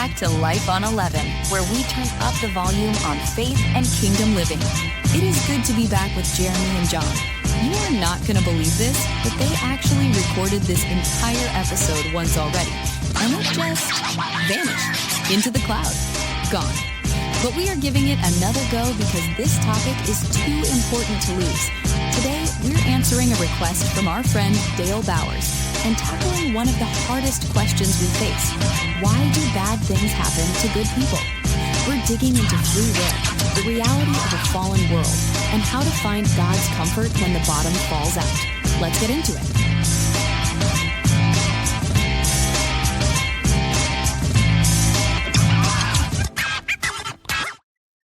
back to Life on 11, where we turn up the volume on faith and kingdom living. It is good to be back with Jeremy and Jon. You are not going to believe this, but they actually recorded this entire episode once already, and it just vanished into the cloud. Gone. But we are giving it another go because this topic is too important to lose. Today, we're answering a request from our friend Dale Bowers and tackling one of the hardest questions we face. Why do bad things happen to good people? We're digging into free will, the reality of a fallen world, and how to find God's comfort when the bottom falls out. Let's get into it.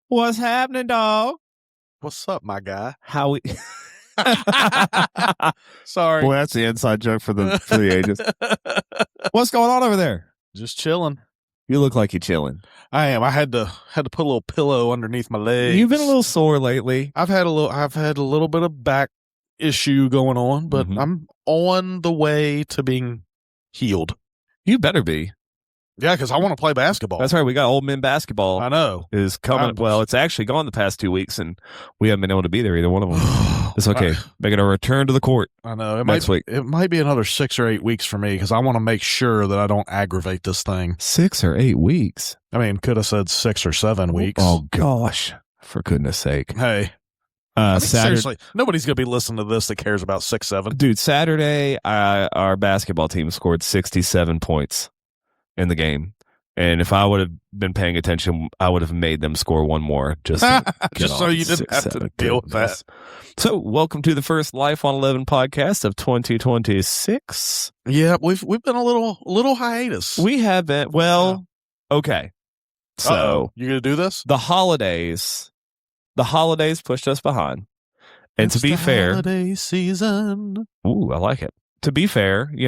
What's happening, dog? What's up, my guy? How we? Sorry. Boy, that's the inside joke for the ages. What's going on over there? Just chilling. You look like you're chilling. I am. I had to put a little pillow underneath my leg. You've been a little sore lately. I've had a little bit of back issue going on, but I'm on the way to being healed. You better be. Yeah, because I want to play basketball. That's right. We got old men basketball. I know. Is coming. Well, it's actually gone the past 2 weeks, and we haven't been able to be there, either one of them. It's okay. Making a return to the court. I know. Next week. It might be another 6 or 8 weeks for me because I want to make sure that I don't aggravate this thing. 6 or 8 weeks? I mean, could have said 6 or 7 weeks. Oh, gosh. For goodness sake. Hey. Seriously, nobody's going to be listening to this that cares about 6'7". Dude, Saturday, our basketball team scored 67 points in the game. And if I would have been paying attention, I would have made them score one more just so you didn't have to deal with that. So, welcome to the first Life on 11 podcast of 2026. Yeah, we've been a little hiatus. We have been. Well, okay. So, you gonna do this? The holidays pushed us behind. And to be fair, holiday season. Ooh, I like it. To be fair, it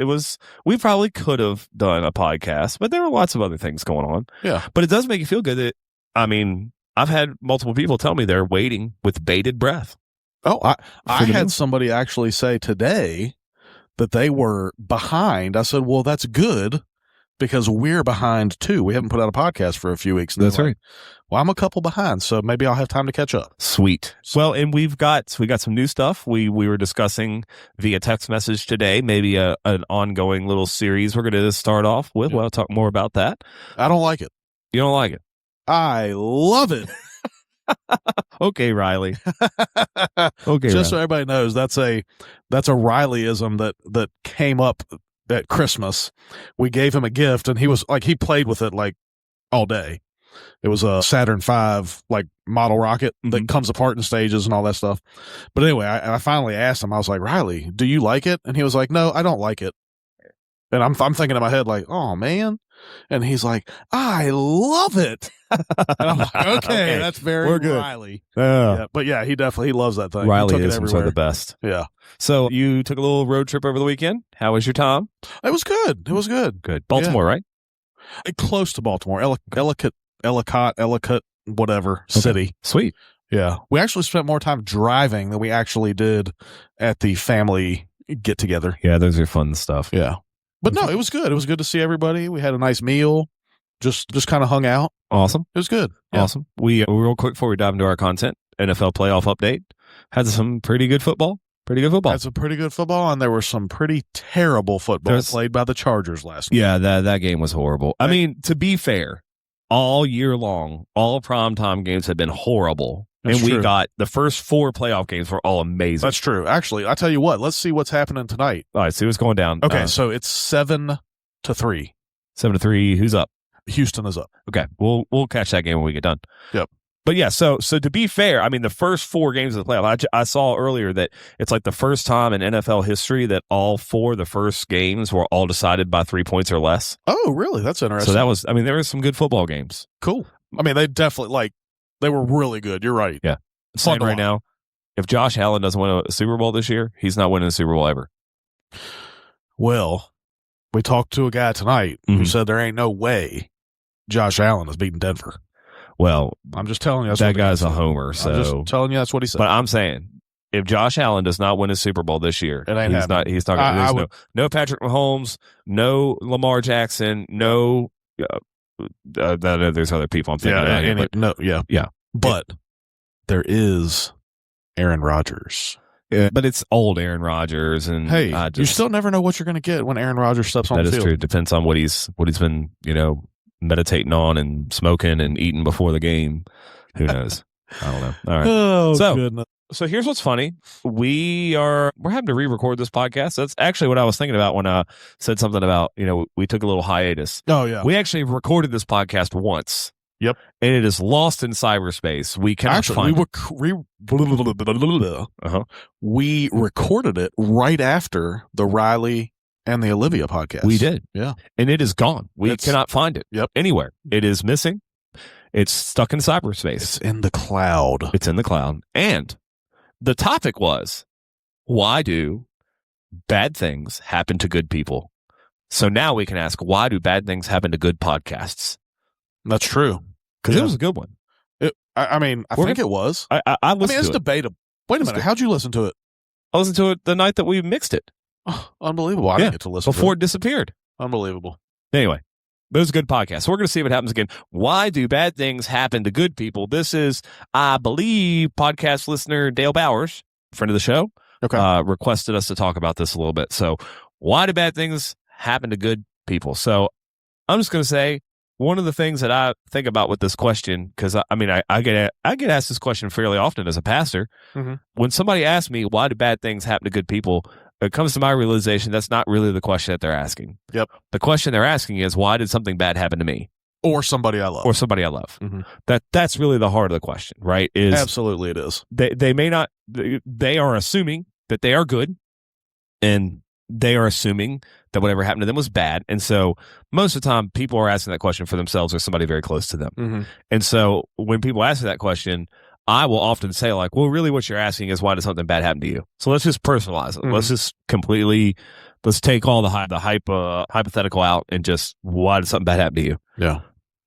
was, we probably could have done a podcast, but there were lots of other things going on. Yeah. But it does make you feel good that, I mean, I've had multiple people tell me they're waiting with bated breath. Oh, I had somebody actually say today that they were behind. I said, well, that's good because we're behind too. We haven't put out a podcast for a few weeks. That's right. Well, I'm a couple behind, so maybe I'll have time to catch up. Sweet. Well, and we got some new stuff. We were discussing via text message today, maybe an ongoing little series we're going to start off with. Yeah. We'll talk more about that. I don't like it. You don't like it? I love it. Okay, Riley. Okay, just so everybody knows, that's a Rileyism that came up at Christmas. We gave him a gift, and he played with it like all day. It was a Saturn V like model rocket that comes apart in stages and all that stuff. But anyway, I finally asked him. I was like, Riley, do you like it? And he was like, no, I don't like it. And I'm thinking in my head like, oh man. And he's like, I love it. And I'm like, okay, that's very good. Riley. Yeah, but yeah, he loves that thing. Rileyisms are the best. Yeah. So you took a little road trip over the weekend. How was your time? It was good. Good. Baltimore, right? Close to Baltimore. Ellicott, whatever city. Sweet. Yeah. We actually spent more time driving than we actually did at the family get together. Yeah, those are fun stuff. Yeah. But no, it was good. It was good to see everybody. We had a nice meal. Just kind of hung out. Awesome. It was good. Yeah. Awesome. We real quick before we dive into our content, NFL playoff update. Had some pretty good football. Had some pretty good football, and there was some pretty terrible football played by the Chargers last night. Yeah, that game was horrible. I mean, to be fair, all year long, all primetime games have been horrible. That's and we true. got the first 4 playoff games were all amazing. That's true. Actually, I tell you what, let's see what's happening tonight. All right, see what's going down. Okay, so it's 7-3. 7-3. Who's up? Houston is up. Okay, we'll catch that game when we get done. Yep. But yeah, so to be fair, I mean, the first 4 games of the playoff, I saw earlier that it's like the first time in NFL history that all 4 of the first games were all decided by 3 points or less. Oh, really? That's interesting. So there were some good football games. Cool. I mean, they definitely, they were really good. You're right. Yeah. I'm saying right now, if Josh Allen doesn't win a Super Bowl this year, he's not winning a Super Bowl ever. Well, we talked to a guy tonight who said there ain't no way Josh Allen is beating Denver. Well, I'm just telling you. That guy's a homer. So I'm just telling you that's what he said. But I'm saying, if Josh Allen does not win a Super Bowl this year, he's not going to. No Patrick Mahomes, no Lamar Jackson, no there's other people I'm thinking about here. But there is Aaron Rodgers. Yeah, but it's old Aaron Rodgers, and you still never know what you're going to get when Aaron Rodgers steps on the field. That is true. It depends on what he's been, meditating on and smoking and eating before the game. Who knows? I don't know. All right. Oh, goodness. So here's what's funny. We're having to re-record this podcast. That's actually what I was thinking about when I said something about, we took a little hiatus. Oh, yeah. We actually recorded this podcast once. Yep. And it is lost in cyberspace. We cannot find it. We recorded it right after the Riley and the Olivia podcast. We did. Yeah. And it is gone. We cannot find it anywhere. It is missing. It's stuck in cyberspace. It's in the cloud. It's in the cloud. And the topic was, why do bad things happen to good people? So now we can ask, why do bad things happen to good podcasts? That's true. Because it was a good one. I think it was. I listened to it. It's debatable. Wait a minute. How'd you listen to it? I listened to it the night that we mixed it. Oh, unbelievable. I didn't get to listen before it disappeared. Unbelievable. Anyway, it was a good podcast. So we're going to see what happens again. Why do bad things happen to good people? This is, I believe, podcast listener Dale Bowers, friend of the show, requested us to talk about this a little bit. So why do bad things happen to good people? So I'm just going to say, one of the things that I think about with this question, because I get asked this question fairly often as a pastor. Mm-hmm. When somebody asks me, why do bad things happen to good people? It comes to my realization that's not really the question that they're asking. Yep. The question they're asking is, why did something bad happen to me? Or somebody I love. Mm-hmm. That's really the heart of the question, right? Absolutely it is. They may not, they are assuming that they are good, and they are assuming that whatever happened to them was bad. And so most of the time people are asking that question for themselves or somebody very close to them. Mm-hmm. And so when people ask me that question, I will often say, like, well, really what you're asking is, why did something bad happen to you? So let's just personalize it. Mm-hmm. Let's take all the hypothetical out and just, why did something bad happen to you? Yeah.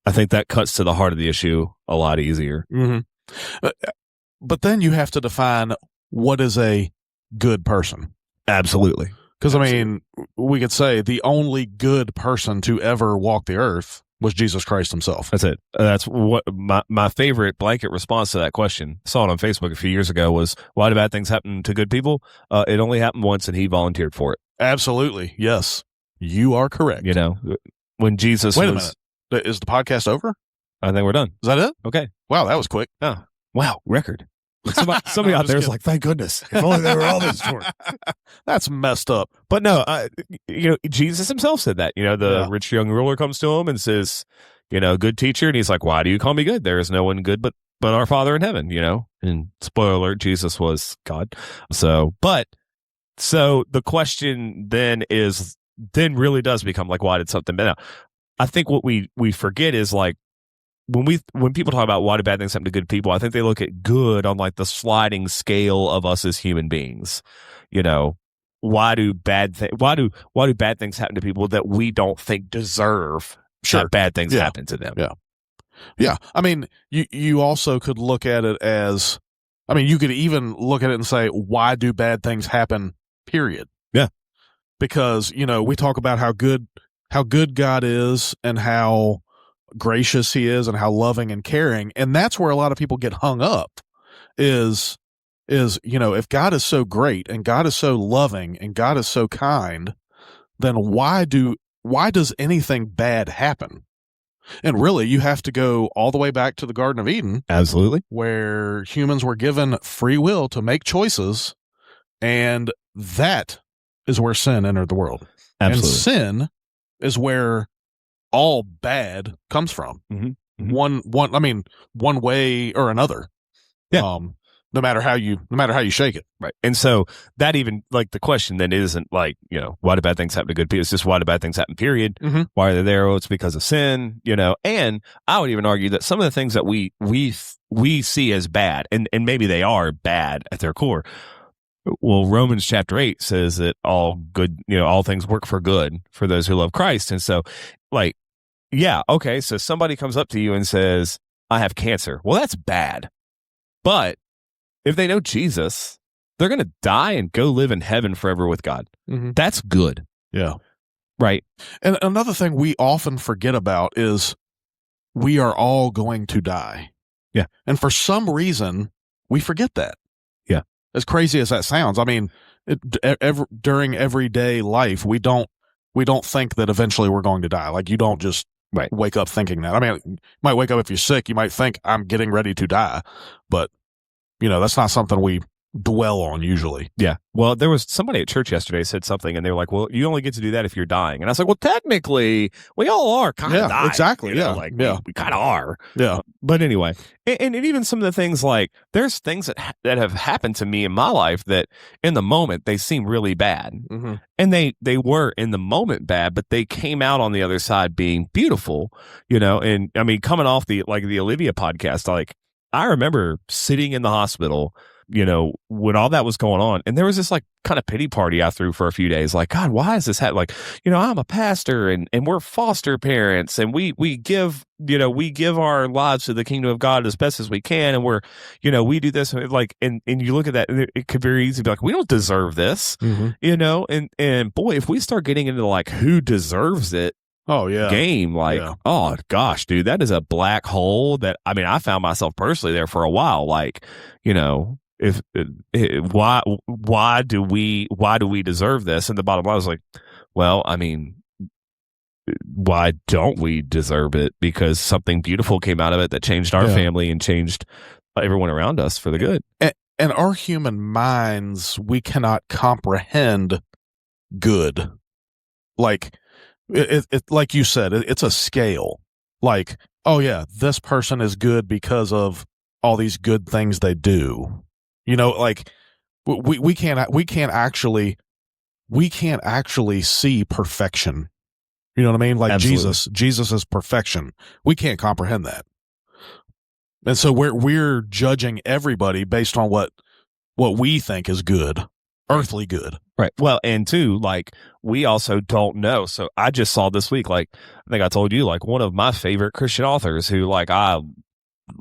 I think that cuts to the heart of the issue a lot easier. Mm-hmm. But then you have to define what is a good person. Absolutely. Because, we could say the only good person to ever walk the earth was Jesus Christ himself. That's it. That's what my favorite blanket response to that question, I saw it on Facebook a few years ago, was, why do bad things happen to good people? It only happened once, and he volunteered for it. Absolutely. Yes. You are correct. When Jesus Wait a minute. Is the podcast over? I think we're done. Is that it? Okay. Wow, that was quick. Oh, wow. Record. Somebody out there is like, thank goodness. If only they were all this short. That's messed up. But no, Jesus himself said that. The rich young ruler comes to him and says, good teacher. And he's like, why do you call me good? There is no one good but our Father in heaven, And spoiler alert, Jesus was God. So the question then really does become like, why did something bad? Now, I think what we forget is, like, when people talk about why do bad things happen to good people, I think they look at good on like the sliding scale of us as human beings. Why do bad things happen to people that we don't think deserve that bad things happen to them? Yeah. You also could look at it as, you could even look at it and say, why do bad things happen? Period. Yeah. Because, we talk about how good God is and how gracious he is and how loving and caring, and that's where a lot of people get hung up is if God is so great and God is so loving and God is so kind, then why does anything bad happen? And really, you have to go all the way back to the Garden of Eden. Absolutely. Where humans were given free will to make choices, and that is where sin entered the world. Absolutely. And sin is where all bad comes from. Mm-hmm. One way or another. Yeah. No matter how you shake it. Right. And so that even, like, the question then isn't like, why do bad things happen to good people? It's just, why do bad things happen, period? Mm-hmm. Why are they there? Oh, it's because of sin, and I would even argue that some of the things that we see as bad, and maybe they are bad at their core. Well, Romans chapter 8 says that all good, all things work for good for those who love Christ. And so, like, yeah, okay, so somebody comes up to you and says, I have cancer. Well, that's bad. But if they know Jesus, they're going to die and go live in heaven forever with God. Mm-hmm. That's good. Yeah. Right. And another thing we often forget about is we are all going to die. Yeah. And for some reason, we forget that. Yeah. As crazy as that sounds, I mean, during everyday life, we don't think that eventually we're going to die. Like, you don't just wake up thinking that. I mean, you might wake up if you're sick. You might think, I'm getting ready to die. But, that's not something we dwell on usually. Yeah. Well, there was somebody at church yesterday said something, and they were like, well, you only get to do that if you're dying. And I was like, well, technically, we all are kind of dying. Exactly. We kind of are. Yeah. But anyway, and even some of the things, like, there's things that have happened to me in my life that in the moment they seem really bad. Mm-hmm. And they were in the moment bad, but they came out on the other side being beautiful, and I mean, coming off the Olivia podcast, like, I remember sitting in the hospital, when all that was going on, and there was this like kind of pity party I threw for a few days. Like, God, why is this happening? Like, I'm a pastor and we're foster parents, and we give our lives to the kingdom of God as best as we can, and we're, we do this, like, and you look at that, and it could very easily be like, we don't deserve this, and boy, if we start getting into like who deserves it, game, like, oh gosh, dude, that is a black hole that, I mean, I found myself personally there for a while, like, why do we deserve this? And the bottom line was like, well, I mean, why don't we deserve it? Because something beautiful came out of it that changed our family and changed everyone around us for the good. And our human minds, we cannot comprehend good. Like, it like you said, it's a scale. Like, oh yeah, this person is good because of all these good things they do. Like, we can't actually see perfection. You know what I mean? Like, absolutely. Jesus is perfection. We can't comprehend that. And so we're judging everybody based on what we think is good, earthly good. Right. Well, and two, like, we also don't know. So I just saw this week, like, I think I told you, like, one of my favorite Christian authors who, like, I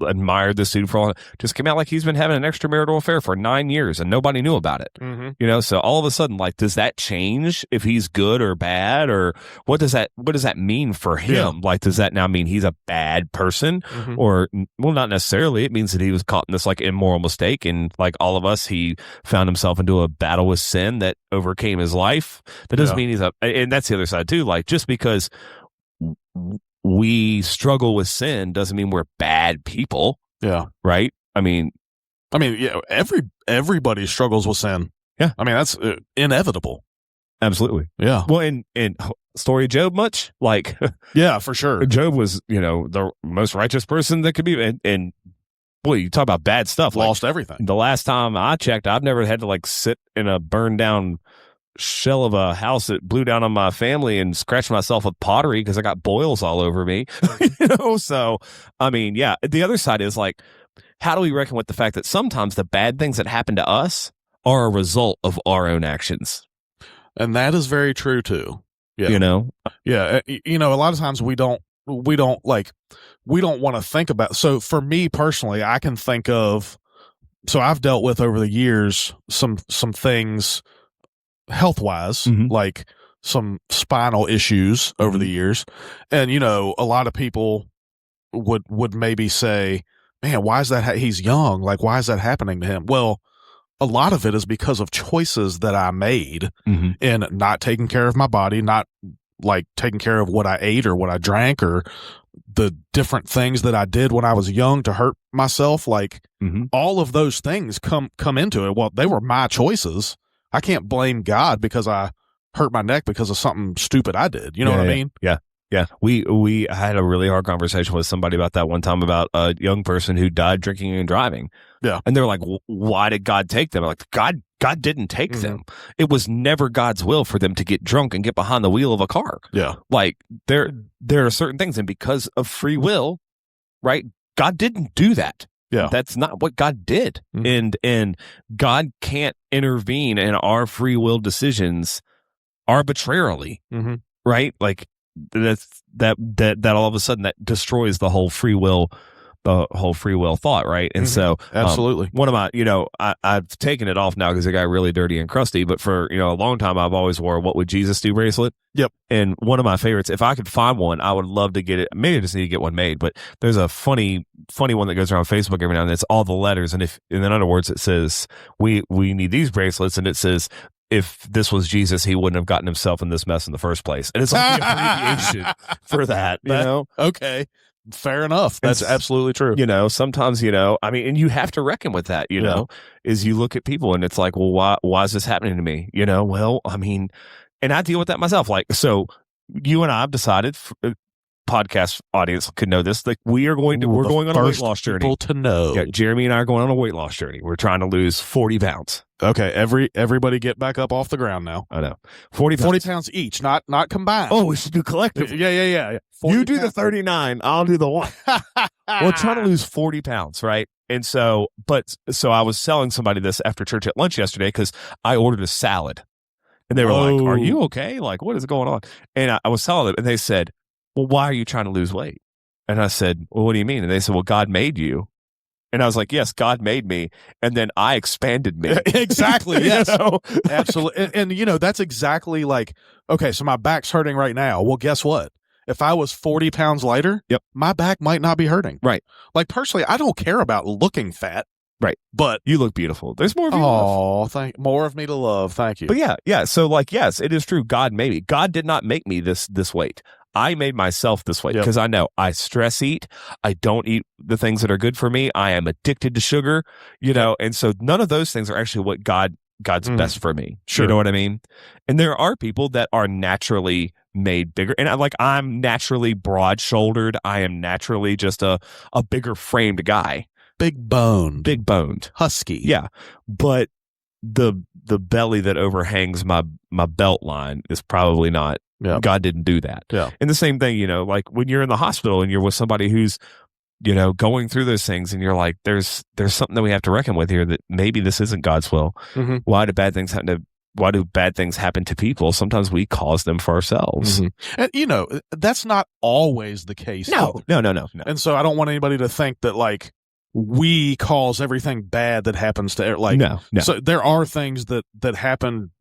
admired this dude for all, just came out like he's been having an extramarital affair for 9 years and nobody knew about it. Mm-hmm. So all of a sudden, like, does that change if he's good or bad, or what does that mean for him? Yeah. Like, does that now mean he's a bad person? Mm-hmm. Or, well, not necessarily. It means that he was caught in this like immoral mistake, and like all of us, he found himself into a battle with sin that overcame his life. That doesn't mean and that's the other side too. Like, just because we struggle with sin doesn't mean we're bad people. Yeah. Right. I mean, yeah. Everybody struggles with sin. Yeah. I mean, that's inevitable. Absolutely. Yeah. Well, in story of Job, much like, yeah, for sure. Job was, the most righteous person that could be, and boy, you talk about bad stuff. Lost everything. The last time I checked, I've never had to like sit in a burned down shell of a house that blew down on my family and scratch myself with pottery because I got boils all over me. So I mean, yeah, the other side is like, how do we reckon with the fact that sometimes the bad things that happen to us are a result of our own actions? And that is very true too. Yeah. Yeah. A lot of times we don't want to think about. So for me personally, I can think of, so I've dealt with over the years some things health-wise, like some spinal issues over the years. And, a lot of people would maybe say, man, why is that? He's young. Like, why is that happening to him? Well, a lot of it is because of choices that I made in not taking care of my body, not like taking care of what I ate or what I drank or the different things that I did when I was young to hurt myself. Like, all of those things come into it. Well, they were my choices. I can't blame God because I hurt my neck because of something stupid I did. You know what I mean? Yeah. Yeah. We had a really hard conversation with somebody about that one time, about a young person who died drinking and driving. Yeah. And they're like, why did God take them? I'm like, God didn't take them. It was never God's will for them to get drunk and get behind the wheel of a car. Yeah. Like, there are certain things, and because of free will, right? God didn't do that. Yeah. That's not what God did. And God can't intervene in our free will decisions arbitrarily. Right? Like, that all of a sudden that destroys the whole free will the whole free will thought, right? And so absolutely, one of my, I've taken it off now because it got really dirty and crusty, but for, a long time, I've always wore what would Jesus do bracelet. Yep. And one of my favorites, if I could find one, I would love to get it. Maybe I just need to get one made, but there's a funny one that goes around Facebook every now and then. It's all the letters. And in other words, it says, we need these bracelets. And it says, if this was Jesus, he wouldn't have gotten himself in this mess in the first place. And it's like the abbreviation for that, Okay. Fair enough. That's absolutely true. Sometimes, and you have to reckon with that, is you look at people and it's like, well, why is this happening to me? Well, and I deal with that myself. Like, so you and I have decided, podcast audience could know this, like we're going on a weight loss journey. People to know. Yeah, Jeremy and I are going on a weight loss journey. We're trying to lose 40 pounds. Okay, everybody get back up off the ground now. I know. 40 pounds each, not combined. Oh, we should do collective. Yeah. You do the 39, I'll do the 1. We're trying to lose 40 pounds, right? And so I was selling somebody this after church at lunch yesterday because I ordered a salad. And they were like, are you okay? Like, what is going on? And I was telling them, and they said, well, why are you trying to lose weight? And I said, well, what do you mean? And they said, well, God made you. And I was like, yes, God made me. And then I expanded me. Exactly. Yes. Absolutely. And that's exactly like, okay, so my back's hurting right now. Well, guess what? If I was 40 pounds lighter, my back might not be hurting. Right. Like, personally, I don't care about looking fat. Right. But you look beautiful. There's more of you. Oh, more of me to love. Thank you. But yeah. So like, yes, it is true. God made me. God did not make me this weight. I made myself this way because I know I stress eat. I don't eat the things that are good for me. I am addicted to sugar, and so none of those things are actually what God's best for me. Sure. You know what I mean? And there are people that are naturally made bigger. And I'm naturally broad shouldered. I am naturally just a bigger framed guy. Big boned. Husky. Yeah. But the belly that overhangs my belt line is probably not. Yeah. God didn't do that. Yeah. And the same thing, like when you're in the hospital and you're with somebody who's, going through those things and you're like, there's something that we have to reckon with here that maybe this isn't God's will. Mm-hmm. Why do bad things happen to people? Sometimes we cause them for ourselves. Mm-hmm. And that's not always the case. No. And so I don't want anybody to think that like we cause everything bad that happens to like no. So there are things that happen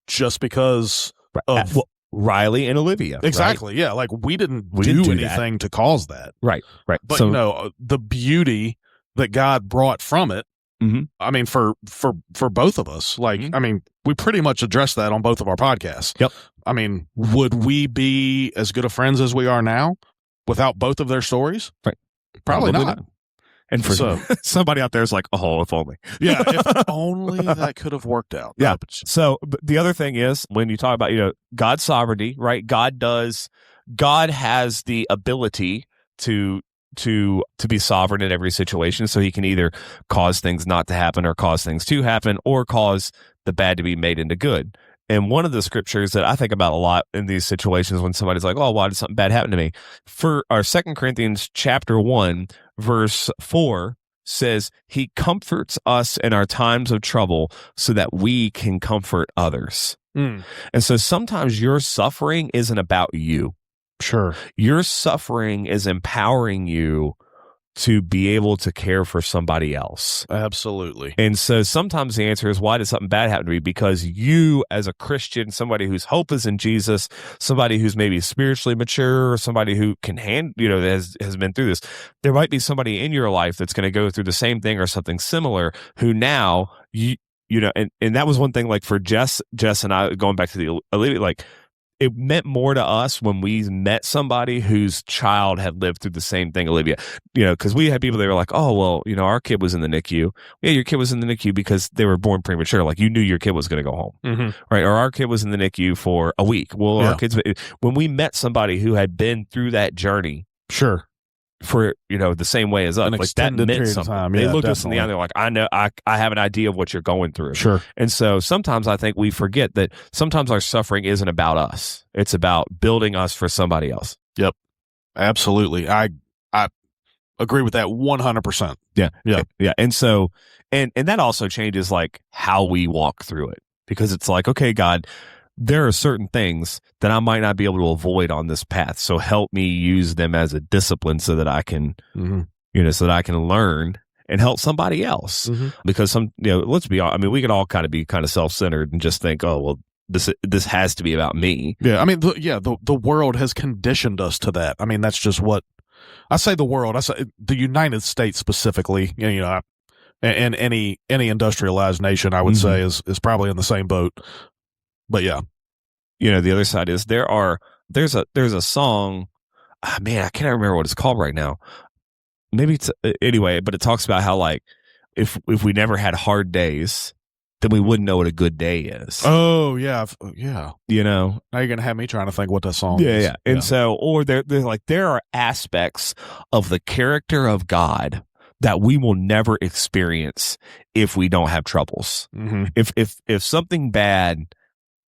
just because of Riley and Olivia. Exactly. Right? Yeah. Like we didn't do anything to cause that. Right. But the beauty that God brought from it. Mm-hmm. I mean, for both of us, like, I mean, we pretty much addressed that on both of our podcasts. Yep. I mean, would we be as good of friends as we are now without both of their stories? Right. Probably not. And for somebody out there is like, oh, if only. Yeah, if only that could have worked out. Yeah. So the other thing is when you talk about, God's sovereignty, right? God has the ability to be sovereign in every situation. So he can either cause things not to happen or cause things to happen or cause the bad to be made into good. And one of the scriptures that I think about a lot in these situations when somebody's like, oh, why did something bad happen to me? For our 2 Corinthians chapter 1, verse 4 says, he comforts us in our times of trouble so that we can comfort others. And so sometimes your suffering isn't about you. Sure. Your suffering is empowering you to be able to care for somebody else. Absolutely. And so sometimes the answer is, why did something bad happen to me? Because you, as a Christian, somebody whose hope is in Jesus, somebody who's maybe spiritually mature, or somebody who can has been through this, there might be somebody in your life that's going to go through the same thing or something similar who now, and that was one thing, like for Jess and I, going back to the Olivia, like, it meant more to us when we met somebody whose child had lived through the same thing, Olivia, because we had people that were like, oh, well, our kid was in the NICU. Yeah, your kid was in the NICU because they were born premature. Like you knew your kid was going to go home, right? Or our kid was in the NICU for a week. Well, our kids, when we met somebody who had been through that journey, sure, for the same way as us, like that meant something. They looked us in the eye. They're like, I know, I have an idea of what you're going through. Sure. And so sometimes I think we forget that sometimes our suffering isn't about us; it's about building us for somebody else. Yep, absolutely. I agree with that 100%. Yeah. And so, and that also changes like how we walk through it, because it's like, okay, God, there are certain things that I might not be able to avoid on this path. So help me use them as a discipline so that I can so that I can learn and help somebody else. Because let's be honest, I mean, we can all kind of be kind of self-centered and just think, oh, well, this has to be about me. Yeah. I mean, the world has conditioned us to that. I mean, that's just what I say. The world, I say the United States specifically, and any industrialized nation, I would say is probably in the same boat. But yeah, the other side is there's a song, man, I can't remember what it's called right now. Maybe it's anyway, but it talks about how like if we never had hard days, then we wouldn't know what a good day is. Oh yeah, yeah. Now you're gonna have me trying to think what that song is. Yeah. And so, or they're like there are aspects of the character of God that we will never experience if we don't have troubles. If something bad,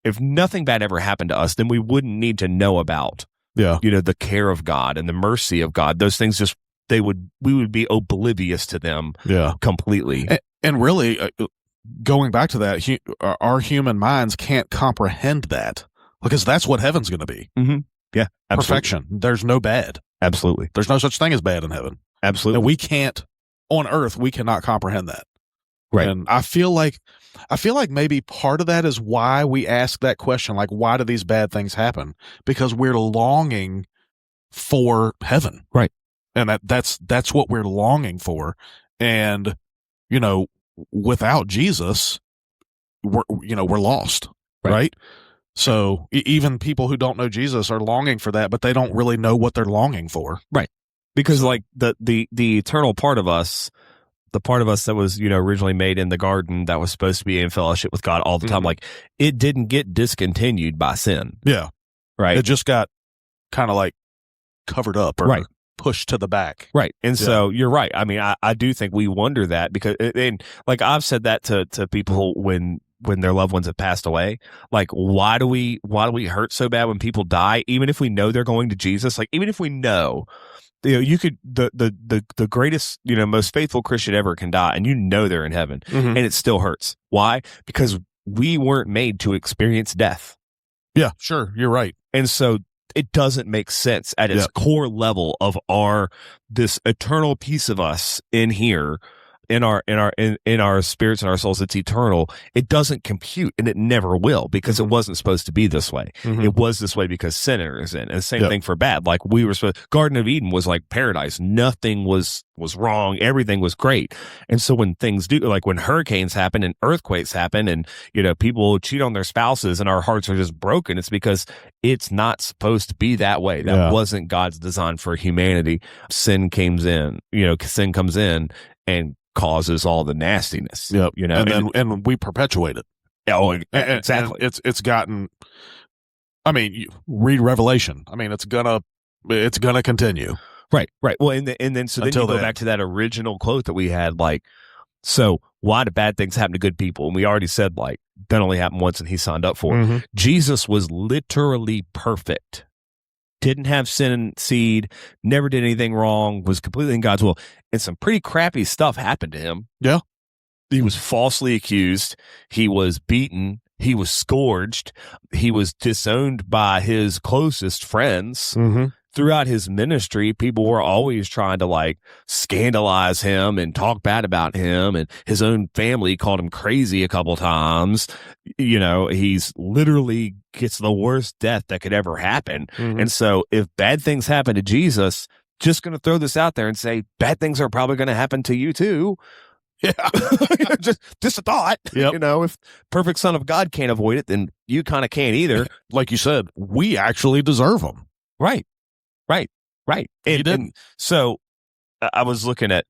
if nothing bad ever happened to us, then we wouldn't need to know about the care of God and the mercy of God. Those things just we would be oblivious to them completely. And really, going back to that, our human minds can't comprehend that because that's what heaven's going to be. Yeah, absolutely. Perfection. There's no bad. Absolutely. There's no such thing as bad in heaven. Absolutely. And we can't, on earth, we cannot comprehend that. Right. And I feel like maybe part of that is why we ask that question, like, why do these bad things happen? Because we're longing for heaven. Right. And that's what we're longing for. And, without Jesus, we're lost. Right. So even people who don't know Jesus are longing for that, but they don't really know what they're longing for. Right. Because like the eternal part of us, the part of us that was, originally made in the garden that was supposed to be in fellowship with God all the time, like it didn't get discontinued by sin. Yeah. Right. It just got kind of like covered up or pushed to the back. Right. And so you're right. I mean, I do think we wonder that because, and like I've said that to people when their loved ones have passed away, like, why do we hurt so bad when people die, even if we know they're going to Jesus? Like, even if we know, you could, the greatest, most faithful Christian ever can die and they're in heaven and it still hurts. Why? Because we weren't made to experience death. Yeah, sure. You're right. And so it doesn't make sense at its core level of this eternal piece of us in here, in our spirits and our souls. It's eternal. It doesn't compute, and it never will, because it wasn't supposed to be this way. It was this way because sinners in. And the same thing for bad. Like we were supposed. Garden of Eden was like paradise. Nothing was wrong. Everything was great. And so when things do, like when hurricanes happen and earthquakes happen, and people cheat on their spouses, and our hearts are just broken, it's because it's not supposed to be that way. That wasn't God's design for humanity. Sin comes in. Sin comes in and causes all the nastiness. And we perpetuate it. Oh, exactly. And it's gotten. I mean, you read Revelation. I mean, it's gonna continue. Right. Well, and then you go back to that original quote that we had, like, so why do bad things happen to good people? And we already said, like, that only happened once, and he signed up for it. Jesus was literally perfect. Didn't have sin and seed, never did anything wrong, was completely in God's will. And some pretty crappy stuff happened to him. Yeah. He was falsely accused. He was beaten. He was scourged. He was disowned by his closest friends. Throughout his ministry, people were always trying to like scandalize him and talk bad about him. And his own family called him crazy a couple times. He's literally gets the worst death that could ever happen. And so if bad things happen to Jesus, just going to throw this out there and say, bad things are probably going to happen to you too. Yeah. just a thought. If perfect Son of God can't avoid it, then you kind of can't either. Like you said, we actually deserve them. Right. And so I was looking at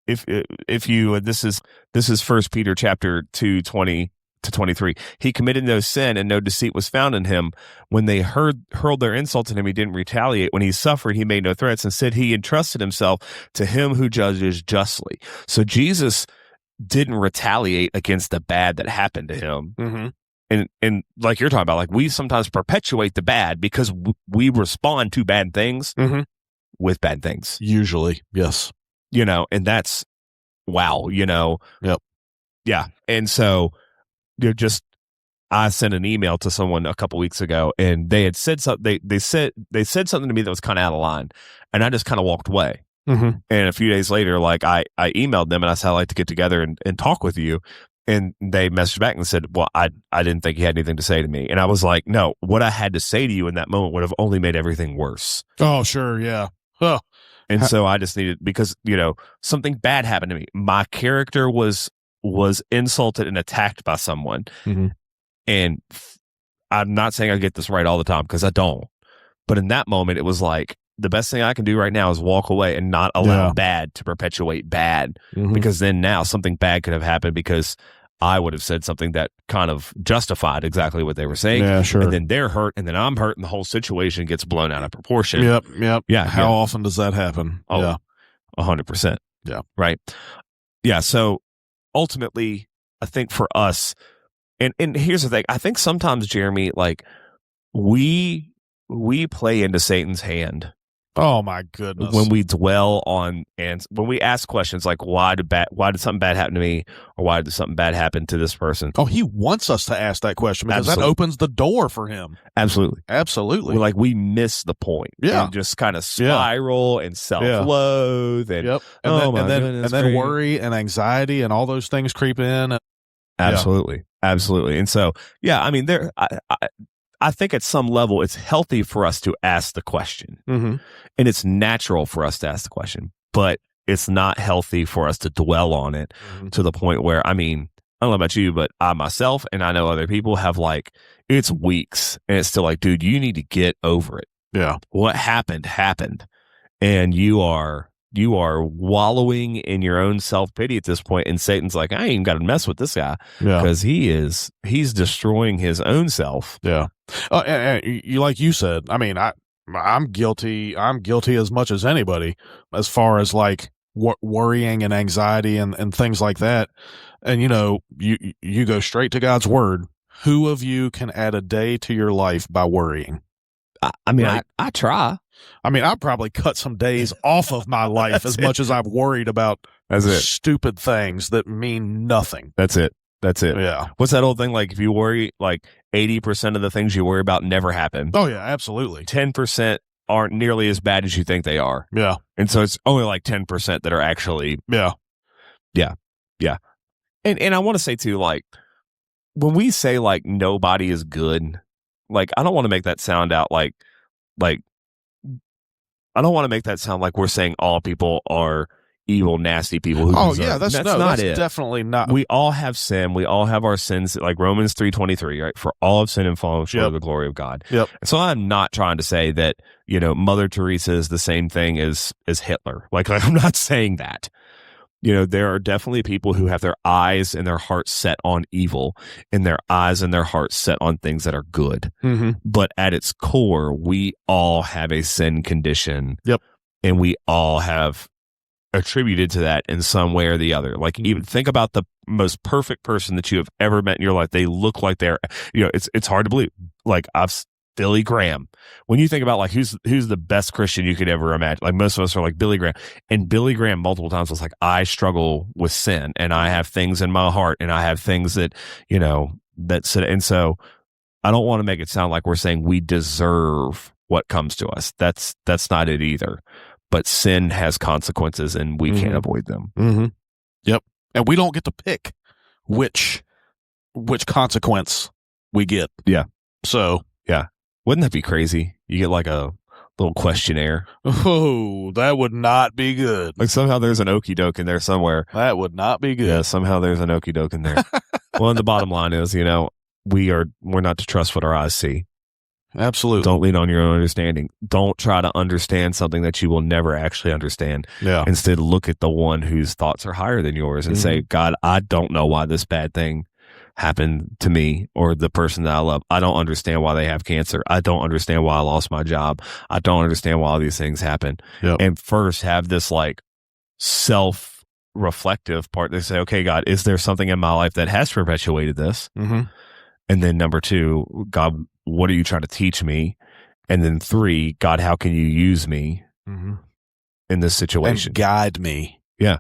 if you this is 1 Peter chapter 2:20 to 23. He committed no sin, and no deceit was found in him. When they hurled their insults at him, he didn't retaliate. When he suffered, he made no threats. Instead, he entrusted himself to him who judges justly. So Jesus didn't retaliate against the bad that happened to him. And like you're talking about, like we sometimes perpetuate the bad because we respond to bad things with bad things. Usually, yes. And that's wow. Yep. Yeah. And so I sent an email to someone a couple weeks ago, and they had said something. They said something to me that was kind of out of line, and I just kind of walked away. And a few days later, like I emailed them and I said, I'd like to get together and talk with you. And they messaged back and said, well, I didn't think you had anything to say to me. And I was like, no, what I had to say to you in that moment would have only made everything worse. Oh, sure. Yeah. Huh. And so I just needed, because, something bad happened to me. My character was insulted and attacked by someone. And I'm not saying I get this right all the time, because I don't. But in that moment, it was like, the best thing I can do right now is walk away and not allow bad to perpetuate bad. Because then now something bad could have happened because I would have said something that kind of justified exactly what they were saying. Yeah, sure. And then they're hurt, and then I'm hurt, and the whole situation gets blown out of proportion. Yep. Yeah. How often does that happen? Oh, yeah. 100%. Yeah. Right. Yeah. So ultimately, I think for us, and here's the thing, I think sometimes, Jeremy, like we play into Satan's hand. Oh my goodness! When we dwell on and when we ask questions like, why did something bad happen to me, or why did something bad happen to this person? Oh, he wants us to ask that question because that opens the door for him. Absolutely. We miss the point. Yeah, and just kind of spiral and self-loathe and and then worry and anxiety and all those things creep in. Absolutely. And so, I mean, I think at some level it's healthy for us to ask the question, and it's natural for us to ask the question, but it's not healthy for us to dwell on it to the point where, I mean, I don't know about you, but I myself, and I know other people have, like, it's weeks and it's still like, dude, you need to get over it. Yeah. What happened, and you are wallowing in your own self-pity at this point, and Satan's like, I ain't even got to mess with this guy because he's destroying his own self. Yeah. And you, like you said, I mean, I'm guilty as much as anybody as far as like worrying and anxiety and things like that. And you go straight to God's word. Who of you can add a day to your life by worrying? I mean, right? I try. I mean, I probably cut some days off of my life as much as I've worried about stupid things that mean nothing. That's it. Yeah. What's that old thing? Like, if you worry, like 80% of the things you worry about never happen. Oh, yeah, absolutely. 10% aren't nearly as bad as you think they are. Yeah. And so it's only like 10% that are actually. Yeah. And I want to say, too, like, when we say, like, nobody is good, like, I don't want to make that sound out like, I don't want to make that sound like we're saying all people are evil, nasty people. That's definitely not. We all have sin. We all have our sins, like Romans 3:23, right? For all have sinned and fallen short of the glory of God. Yep. So I'm not trying to say that, Mother Teresa is the same thing as Hitler. Like, I'm not saying that. There are definitely people who have their eyes and their hearts set on evil, and their eyes and their hearts set on things that are good. But at its core, we all have a sin condition. Yep. And we all have attributed to that in some way or the other. Like, even think about the most perfect person that you have ever met in your life. They look like they're, it's hard to believe. Like, Billy Graham. When you think about, like, who's the best Christian you could ever imagine, like, most of us are like Billy Graham. And Billy Graham multiple times was like, I struggle with sin, and I have things in my heart, and I have things that, and so I don't want to make it sound like we're saying we deserve what comes to us. That's not it either. But sin has consequences, and we can't avoid them. Yep. And we don't get to pick which consequence we get. Yeah. So, yeah. Wouldn't that be crazy? You get like a little questionnaire. Oh, that would not be good. Like, somehow there's an okie doke in there somewhere. That would not be good. Yeah, somehow there's an okie doke in there. Well, and the bottom line is, we're not to trust what our eyes see. Absolutely. Don't lean on your own understanding. Don't try to understand something that you will never actually understand. Yeah. Instead, look at the one whose thoughts are higher than yours and say, God, I don't know why this bad thing happened to me or the person that I love. I don't understand why they have cancer. I don't understand why I lost my job. I don't understand why all these things happen. Yep. And first have this, like, self-reflective part. They say, okay, God, is there something in my life that has perpetuated this? And then number 2, God, what are you trying to teach me? And then 3, God, how can you use me in this situation? And guide me. Yeah.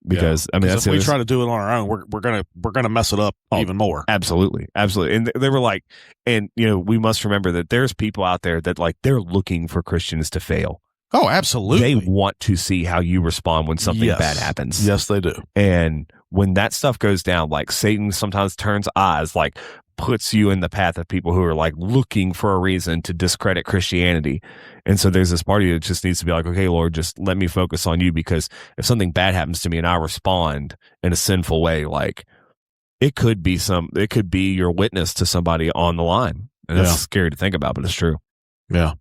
Because I mean, if we try to do it on our own, we're gonna mess it up even more. Absolutely. And they were like, and we must remember that there's people out there that, like, they're looking for Christians to fail. Oh, absolutely. They want to see how you respond when something bad happens. Yes, they do. And when that stuff goes down, like Satan sometimes turns eyes, like puts you in the path of people who are like looking for a reason to discredit Christianity. And so there's this part of you that just needs to be like, okay, Lord, just let me focus on you, because if something bad happens to me and I respond in a sinful way, like it could be your witness to somebody on the line. And that's scary to think about, but it's true. Yeah.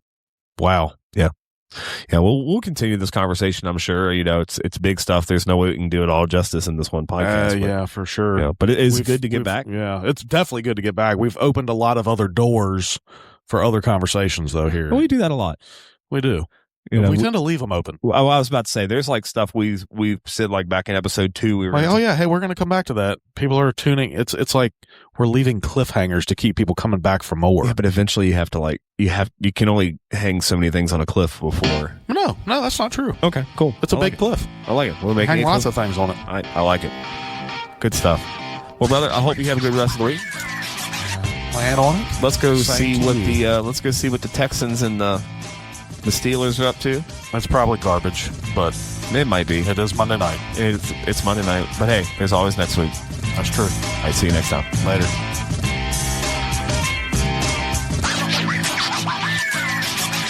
Wow. Yeah. Yeah, we'll continue this conversation, I'm sure. It's big stuff. There's no way we can do it all justice in this one podcast. Yeah, for sure. But it is good to get back. Yeah, it's definitely good to get back. We've opened a lot of other doors for other conversations, though, here. Well, we do that a lot. We do. We tend to leave them open. Well, I was about to say, there's like stuff we've said, like back in episode 2. We were like, hey, we're going to come back to that. People are tuning. It's like we're leaving cliffhangers to keep people coming back for more. Yeah, but eventually you have to you can only hang so many things on a cliff before. No, that's not true. Okay, cool. It's a big cliff. I like it. We'll hang lots of things on it. I like it. Good stuff. Well, brother, I hope you have a good rest of the week. Plan on it. Let's go see what the Texans and the Steelers are up to. That's probably garbage, but it might be. It is Monday night. It's Monday night, but hey, there's always next week. That's true. All right, see you next time. Later.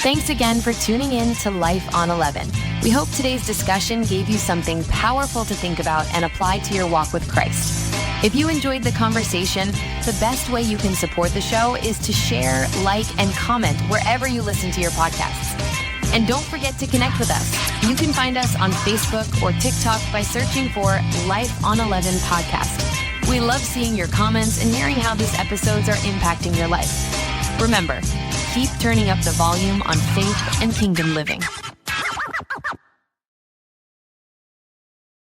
Thanks again for tuning in to Life on 11. We hope today's discussion gave you something powerful to think about and apply to your walk with Christ. If you enjoyed the conversation, the best way you can support the show is to share, like, and comment wherever you listen to your podcasts. And don't forget to connect with us. You can find us on Facebook or TikTok by searching for Life on 11 Podcast. We love seeing your comments and hearing how these episodes are impacting your life. Remember, keep turning up the volume on faith and kingdom living.